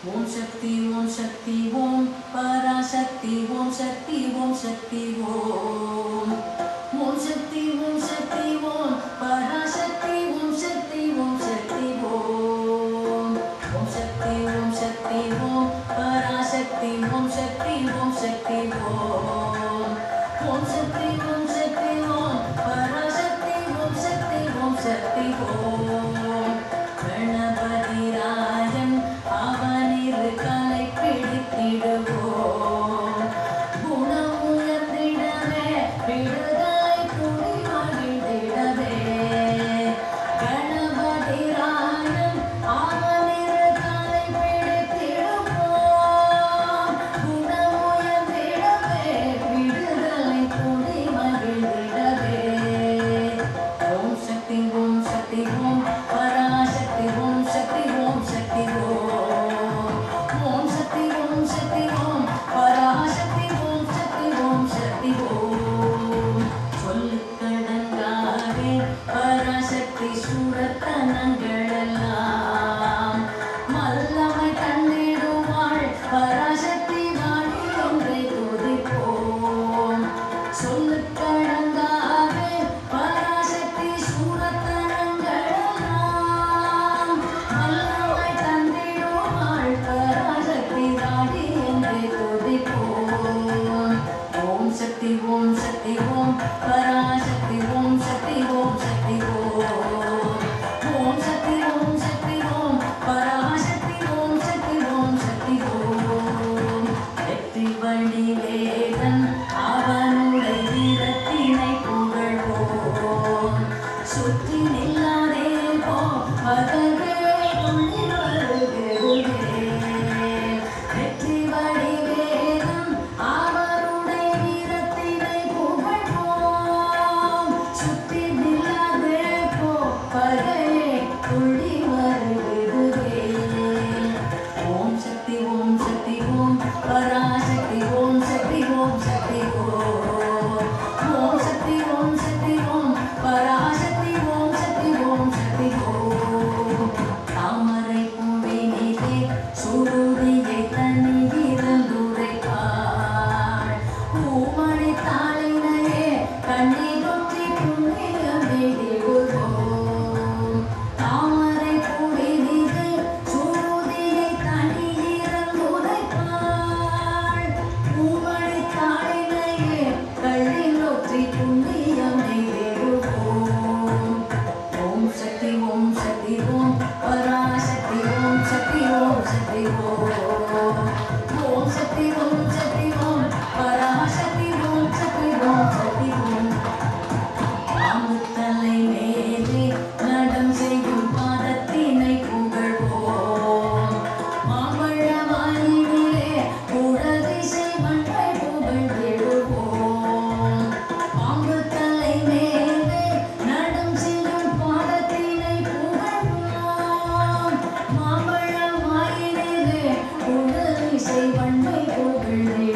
ஓம் சக்தி ஓம் சக்தி ஓம் பராசக்தி ஓம் சக்தி ஓம் சக்தி ஓம் ஓம் சக்தி ஓம் சக்தி ஓம் பராசக்தி ஓம் சக்தி ஓம் சக்தி ஓம் ஓம் சக்தி ஓம் சக்தி ஓம் பராசக்தி ஓம் சக்தி ஓம் சக்தி ஓம் ஓம் சக்தி ஓம் சக்தி ஓம் பராசக்தி ஓம் சக்தி ஓம் சக்தி ஓம் கணபதி ராஜன் அவனிரு கலை பிடித்திடுவோம் குணம் உயர்ந்திடவே விடுதலை துணி மகிழ்ந்திடவே கணபதி ராஜன் அவனிரு கலை பிடித்திடுவோம் குணம் உயர்ந்திடவே விடுதலை துணி மகிழ்ந்திடவே ஓம் சக்தி ஓம் சக்தி ஓம் பராசக்தி ஓம் சக்தி ஓம் சக்தி ஓம் ஓம் சக்தி ஓம் சக்தி ஓம் பராசக்தி ஓம் சக்தி ஓம் சக்தி ஓம் சொல்லுக்கடங்காதே பராசக்தி சூரத்தனங்களெல்லாம் மல்லமை தந்திடுவாள் பராசக்தி வாணி ஒன்றை துதிப்போம் சொல்லுக்கடங்காதே பராசக்தி சூரத்தனங்களெல்லாம் மல்லமை தந்திடுவாள் பராசக்தி வாணி ஒன்றை துதிப்போம் ஓம் சக்தி ஓம் சக்தி ஓம் பராசக்தி ஓம் சக்தி ஓம் சக்தி ஓம் ஓம் சக்தி ஓம் சக்தி ஓம் பராசக்தி ஓம் சக்தி ஓம் சக்தி ஓம் வெற்றி வடிவேலன் அவனுடைய வீரத்தினை புகழ்வோம் சுற்றி நில்லாதே போ பகவே துள்ளி வருகிறே வெற்றி வடிவேலன் அவனுடைய வீரத்தினை புகழ்வோம் சுற்றி நில்லாதே போ பகவே துள்ளி வருகிறே ஓம் சக்தி ஓம் சக்தி ஓம் பராசக்தி ஓம் சக்தி ஓம் சக்தி ஓம் ஓம் சக்தி ஓம் சக்தி ஓம் பராசக்தி ஓம் சக்தி ஓம் சக்தி ஓம் தாமரை பூவினிலே சுருதியை தனியிருந்துரைப்பாள் பூமணி தாளினையே கண்ணீரொற்றி புண்ணியம் வேண்டிடுவோம் தாமரை பூவினிலே சுருதியை தனியிருந்துரைப்பாள் பூமணி தாளினையே கண்ணீரொற்றி புண்ணியம் வேண்டிடுவோம் ஓம் சக்தி ஓம் சக்தி ஓம் பராசக்தி ஓம் சக்தி ஓம் சக்தி ஓம் ஓம் சக்தி ஓம் சக்தி ஓம் பராசக்தி ஓம் சக்தி ஓம் சக்தி ஓம் மாமுத்தலை மேலே நடம் செய்யும் பாதத்தினை புகழ்வோம் மாம்பழ வாயிலே குழதிசை மண்ணை புகழ்ந்திடுவோம் மாமுத்தலை மேலே நடம் செய்யும் பாதத்தினை புகழ்வோம் மாம்பழ வாயிலே குழதிசை மண்ணை புகழ்ந்திடுவோம்